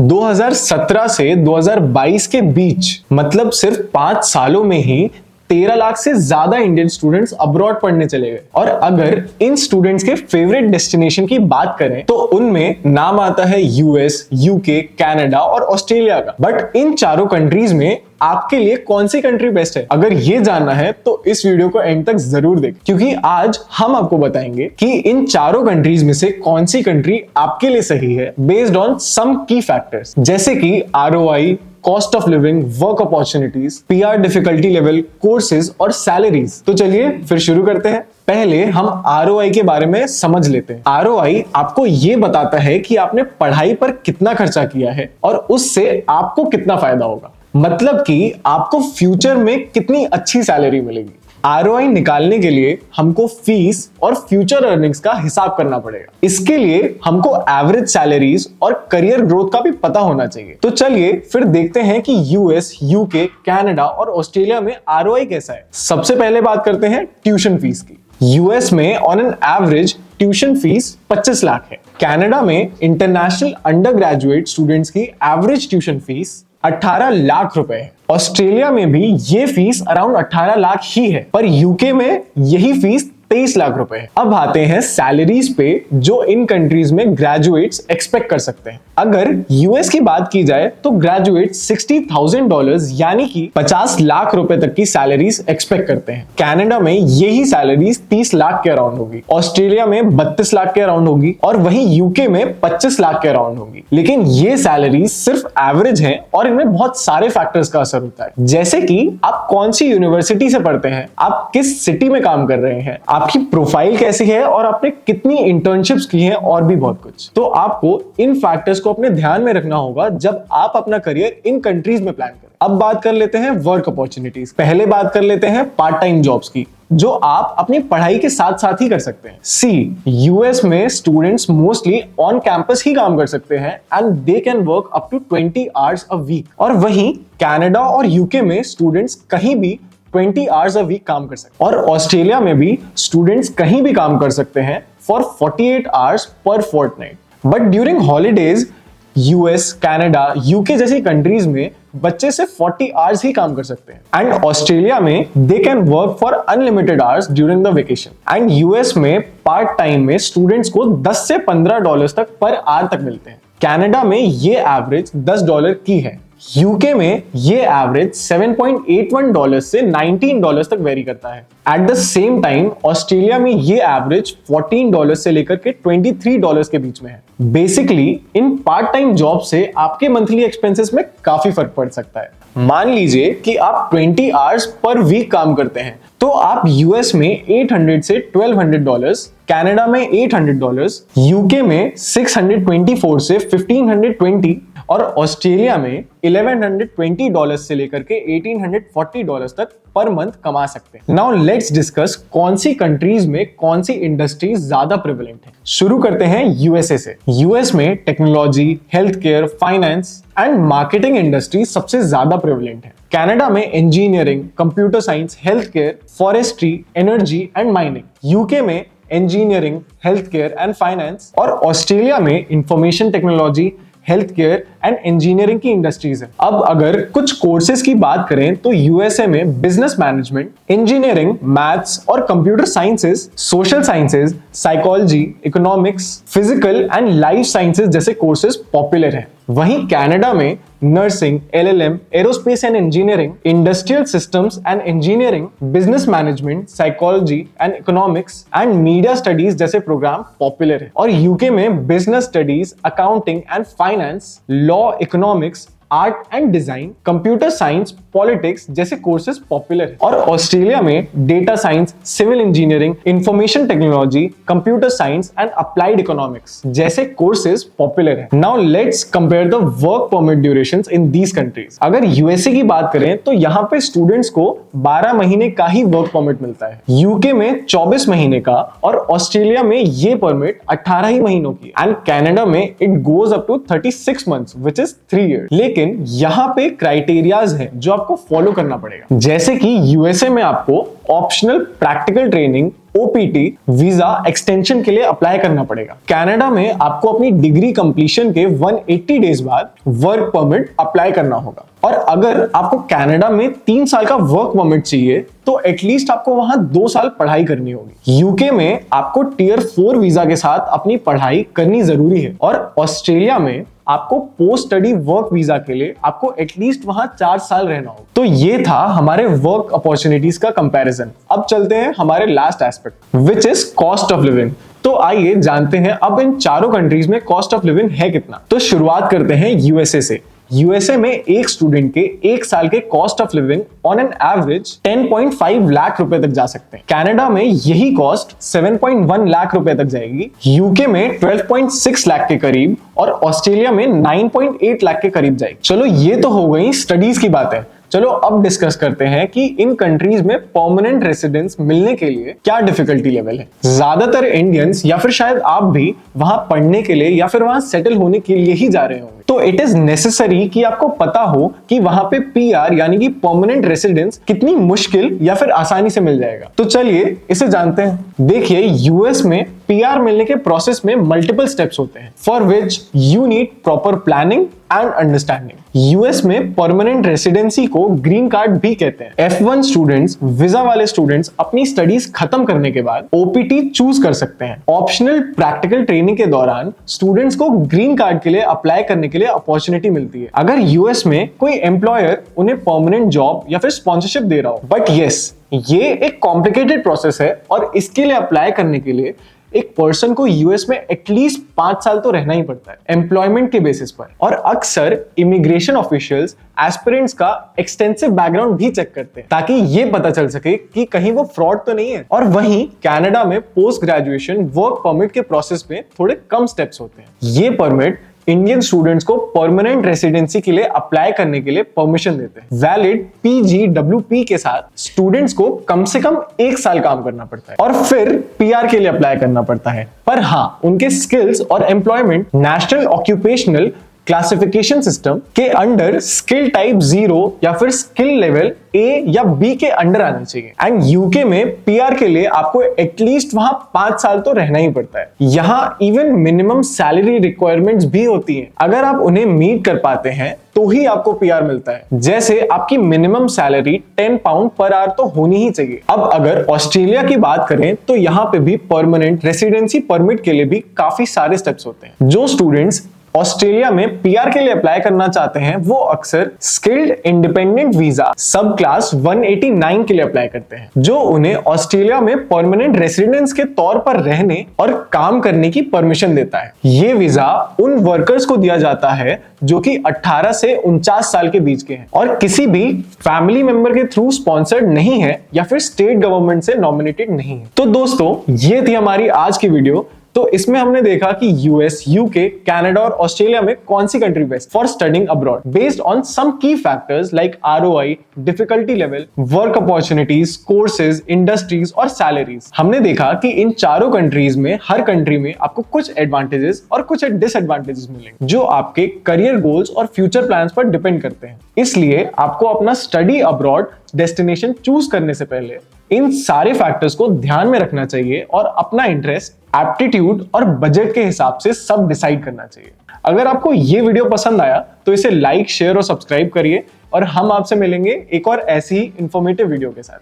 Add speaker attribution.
Speaker 1: 2017 से 2022 के बीच, मतलब सिर्फ 5 सालों में ही 13 लाख से ज्यादा इंडियन स्टूडेंट्स अब्रॉड पढ़ने चले गए। और अगर इन स्टूडेंट्स के फेवरेट डेस्टिनेशन की बात करें तो उनमें नाम आता है यूएस, यूके, कनाडा और ऑस्ट्रेलिया का। बट इन चारों कंट्रीज में आपके लिए कौन सी कंट्री बेस्ट है? अगर ये जानना है तो इस वीडियो को एंड तक जरूर देखें, क्योंकि आज हम आपको बताएंगे कि इन चारों कंट्रीज में से कौन सी कंट्री आपके लिए सही है बेस्ड ऑन सम की फैक्टर्स, जैसे कि ROI, cost of living, work opportunities, PR difficulty level, courses और सैलरीज। तो चलिए फिर शुरू करते हैं। पहले हम ROI के बारे में समझ लेते हैं। ROI आपको ये बताता है कि आपने पढ़ाई पर कितना खर्चा किया है और उससे आपको कितना फायदा होगा, मतलब कि आपको फ्यूचर में कितनी अच्छी सैलरी मिलेगी। ROI निकालने के लिए हमको फीस और फ्यूचर अर्निंग्स का हिसाब करना पड़ेगा। इसके लिए हमको एवरेज सैलरीज और करियर ग्रोथ का भी पता होना चाहिए। तो चलिए फिर देखते हैं कि US, UK, कनाडा और ऑस्ट्रेलिया में ROI कैसा है। सबसे पहले बात करते हैं ट्यूशन फीस की। US में on an average tuition fees 25 lakh है। कनाडा में इंटरनेशनल अंडर ग्रेजुएट स्टूडेंट्स की एवरेज ट्यूशन फीस 18 लाख रुपए है। ऑस्ट्रेलिया में भी ये फीस अराउंड 18 लाख ही है, पर यूके में यही फीस 23 लाख रुपए है। अब आते हैं सैलरीज पे जो इन कंट्रीज में ग्रेजुएट्स एक्सपेक्ट कर सकते हैं। अगर यूएस की बात की जाए तो ग्रेजुएट $60,000 यानी कि 50 लाख रुपए तक की सैलरीज एक्सपेक्ट करते हैं। कनाडा में यही सैलरीज 30 लाख के अराउंड होगी, ऑस्ट्रेलिया में 32 लाख के अराउंड होगी और वहीं यूके में 25 लाख के अराउंड होगी। लेकिन ये सैलरीज सिर्फ एवरेज है और इनमें बहुत सारे फैक्टर्स का असर होता है, जैसे कि आप कौन सी यूनिवर्सिटी से पढ़ते हैं, आप किस सिटी में काम कर रहे हैं, आपकी प्रोफाइल कैसी है और आपने कितनी इंटर्नशिप्स की हैं और भी बहुत कुछ। तो आपको इन फैक्टर्स को अपने ध्यान में रखना होगा जब आप अपना करियर इन कंट्रीज में प्लान करें। अब बात कर लेते हैं वर्क अपॉर्चुनिटीज। पहले बात कर लेते हैं पार्ट टाइम जॉब्स की, जो आप अपनी पढ़ाई के साथ साथ ही कर सकते हैं। यूएस में स्टूडेंट्स मोस्टली ऑन कैंपस ही काम कर सकते हैं and they can work up to 20 hours a week. और वहीं कनाडा और यूके में स्टूडेंट्स कहीं भी 20 आवर्स अ वीक काम कर सकते हैं। और ऑस्ट्रेलिया में भी स्टूडेंट्स कहीं भी काम कर सकते हैं for 48 hours per fortnight. But during holidays US, Canada, UK जैसी कंट्रीज में बच्चे सिर्फ 40 आवर्स ही काम कर सकते हैं। एंड ऑस्ट्रेलिया में दे can work for unlimited hours during the vacation. And US में पार्ट टाइम में स्टूडेंट्स को $10 से $15 तक पर आवर तक मिलते हैं। कनाडा में ये एवरेज $10 की है। यूके में ये एवरेज $7.81 से $19 तक वेरी करता है। At the same time Australia में ये एवरेज $14 से लेकर के $23 के बीच में है। Basically in part time job से आपके मंथली एक्सपेंसेस में काफी फर्क पड़ सकता है। मान लीजिए कि आप 20 आवर्स पर वीक काम करते हैं तो आप यूएस में $800 से $1,200, कनाडा में $800, यूके में $624 से $1,520 और ऑस्ट्रेलिया में $1,120 से लेकर के $1,840 तक पर मंथ कमा सकते हैं। नाउ लेट्स डिस्कस कौन सी कंट्रीज में कौन सी इंडस्ट्रीज ज्यादा प्रिविलेंट है। शुरू करते हैं यूएसए से। यूएस में technology, health care, finance and marketing industry सबसे ज्यादा प्रिविलेंट है। कनाडा में engineering, computer science, health care, forestry, energy and mining. UK में engineering, health care and finance और ऑस्ट्रेलिया में information technology, health care and engineering की industries है। अब अगर कुछ कोर्सेज की बात करें तो यूएसए में बिजनेस मैनेजमेंट, इंजीनियरिंग, मैथ्स और computer sciences, social sciences, psychology, economics, physical and life sciences जैसे कोर्सेज पॉपुलर हैं। वहीं कनाडा में nursing, LLM, aerospace and engineering, industrial systems and engineering, business management, psychology and economics and media studies जैसे programme popular है। और UK में business studies, accounting and finance, law, economics, art and design, computer science, politics जैसे courses popular है। और Australia में data science, civil engineering, information technology, computer science and applied economics जैसे courses popular है। Now let's compare the work permit durations in these countries. अगर USA की बात करें तो यहाँ पे स्टूडेंट्स को 12 महीने का ही वर्क परमिट मिलता है, यूके में 24 महीने का और ऑस्ट्रेलिया में ये परमिट 18 ही महीनों की। एंड कनाडा में it goes up to 36 months which is 3 years। लेकिन लेकिन यहाँ पे क्राइटेरियाज हैं जो आपको फॉलो करना पड़ेगा। जैसे कि यूएसए में आपको optional practical training OPT visa extension के लिए अप्लाई करना पड़ेगा। कनाडा में आपको अपनी डिग्री कंप्लीशन के 180 डेज बाद वर्क परमिट अप्लाई करना होगा। और अगर आपको कनाडा में 3 साल का वर्क परमिट चाहिए तो एटलीस्ट आपको वहां 2 साल पढ़ाई करनी होगी। यूके में आपको टियर 4 वीजा के साथ अपनी पढ़ाई करनी जरूरी है। और ऑस्ट्रेलिया में आपको पोस्ट स्टडी वर्क वीजा के लिए आपको एटलीस्ट वहां 4 साल रहना होगा। तो ये था हमारे वर्क अपॉर्चुनिटीज का कंपैरिजन। अब चलते हैं हमारे last aspect which is cost of living. तो आइए जानते हैं अब इन चारों कंट्रीज में कॉस्ट ऑफ लिविंग है कितना। तो शुरुआत करते हैं यूएसए से। यूएसए में एक स्टूडेंट के 1 साल के cost of living on an average 10.5 lakh रुपए तक जा सकते हैं। कनाडा में यही कॉस्ट 7.1 लाख रुपए तक जाएगी, यूके में 12.6 लाख के करीब और ऑस्ट्रेलिया में 9.8 लाख के करीब जाएगी। चलो ये तो हो गई स्टडीज की बातें। चलो अब डिस्कस करते हैं कि इन कंट्रीज में परमानेंट रेसिडेंस मिलने के लिए क्या डिफिकल्टी लेवल है। ज्यादातर इंडियंस या फिर शायद आप भी वहां पढ़ने के लिए या फिर वहां सेटल होने के लिए ही जा रहे होंगे। तो इट इज नेसेसरी कि आपको पता हो कि वहां पे पीआर यानी कि परमानेंट रेसिडेंस कितनी मुश्किल या फिर आसानी से मिल जाएगा। तो चलिए इसे जानते हैं। देखिए यूएस में पीआर मिलने के प्रोसेस में मल्टीपल स्टेप्स होते हैं for which you need proper planning and understanding. US में परमानेंट रेसिडेंसी को ग्रीन कार्ड भी कहते हैं। F1 स्टूडेंट्स, वीजा वाले स्टूडेंट्स अपनी स्टडीज खत्म करने के बाद ओपीटी चूज कर सकते हैं। ऑप्शनल प्रैक्टिकल ट्रेनिंग के दौरान स्टूडेंट्स को ग्रीन कार्ड के लिए अप्लाई करने के लिए अपॉर्चुनिटी मिलती है अगर यूएस में कोई एम्प्लॉयर उन्हें परमानेंट जॉब या फिर स्पॉन्सरशिप दे रहा हो। बट यस, ये एक कॉम्प्लिकेटेड प्रोसेस है और इसके लिए अप्लाई करने के लिए एक पर्सन को यूएस में एटलीस्ट 5 साल तो रहना ही पड़ता है एम्प्लॉयमेंट के बेसिस पर। और अक्सर इमिग्रेशन ऑफिशियल्स एस्पिरेंट्स का एक्सटेंसिव बैकग्राउंड भी चेक करते हैं ताकि ये पता चल सके कि कहीं वो फ्रॉड तो नहीं है। और वहीं कनाडा में पोस्ट ग्रेजुएशन वर्क परमिट के प्रोसेस में थोड़े कम स्टेप्स होते हैं। ये परमिट इंडियन स्टूडेंट्स को परमानेंट रेसिडेंसी के लिए अप्लाई करने के लिए परमिशन देते हैं। वैलिड PGWP के साथ स्टूडेंट्स को कम से कम 1 साल काम करना पड़ता है और फिर पीआर के लिए अप्लाई करना पड़ता है। पर हाँ, उनके स्किल्स और employment national occupational classification system के अंडर स्किल टाइप 0 या फिर स्किल लेवल A या B के अंडर आना चाहिए। एंड यूके में पीआर के लिए आपको एटलीस्ट वहां 5 साल तो रहना ही पड़ता है। यहाँ इवन मिनिमम सैलरी रिक्वायरमेंट्स भी होती हैं। अगर आप उन्हें मीट कर पाते हैं तो ही आपको पीआर मिलता है। जैसे आपकी minimum salary 10 pound per hour तो होनी ही चाहिए। अब अगर ऑस्ट्रेलिया की बात करें तो यहाँ पे भी परमानेंट रेसिडेंसी परमिट के लिए भी काफी सारे स्टेप्स होते हैं। जो स्टूडेंट्स ऑस्ट्रेलिया में पीआर के लिए अप्लाई करना चाहते हैं वो अक्सर स्किल्ड इंडिपेंडेंट वीजा सब क्लास 189 के लिए अप्लाई करते हैं, जो उन्हें ऑस्ट्रेलिया में परमानेंट रेसिडेंस के तौर पर रहने और काम करने की परमिशन देता है। ये वीजा उन वर्कर्स को दिया जाता है जो कि 18 से 49 साल के बीच के हैं और किसी भी फैमिली मेंबर के थ्रू स्पॉन्सर्ड नहीं है या फिर स्टेट गवर्नमेंट से नॉमिनेटेड नहीं है। तो दोस्तों, ये थी हमारी आज की वीडियो। तो इसमें हमने देखा कि यूएस, यूके, कनाडा और ऑस्ट्रेलिया में कौन सी country best for studying abroad based on some की factors like ROI, difficulty level, work opportunities, courses, industries और सैलरीज। हमने देखा कि इन चारों कंट्रीज में हर कंट्री में आपको कुछ एडवांटेजेस और कुछ डिसएडवांटेजेस मिलेंगे जो आपके करियर गोल्स और फ्यूचर प्लान्स पर डिपेंड करते हैं। इसलिए आपको अपना स्टडी अब्रॉड डेस्टिनेशन चूज करने से पहले इन सारे फैक्टर्स को ध्यान में रखना चाहिए और अपना इंटरेस्ट, एप्टीट्यूड और बजट के हिसाब से सब डिसाइड करना चाहिए। अगर आपको ये वीडियो पसंद आया तो इसे लाइक, शेयर और सब्सक्राइब करिए और हम आपसे मिलेंगे एक और ऐसी ही इंफॉर्मेटिव वीडियो के साथ।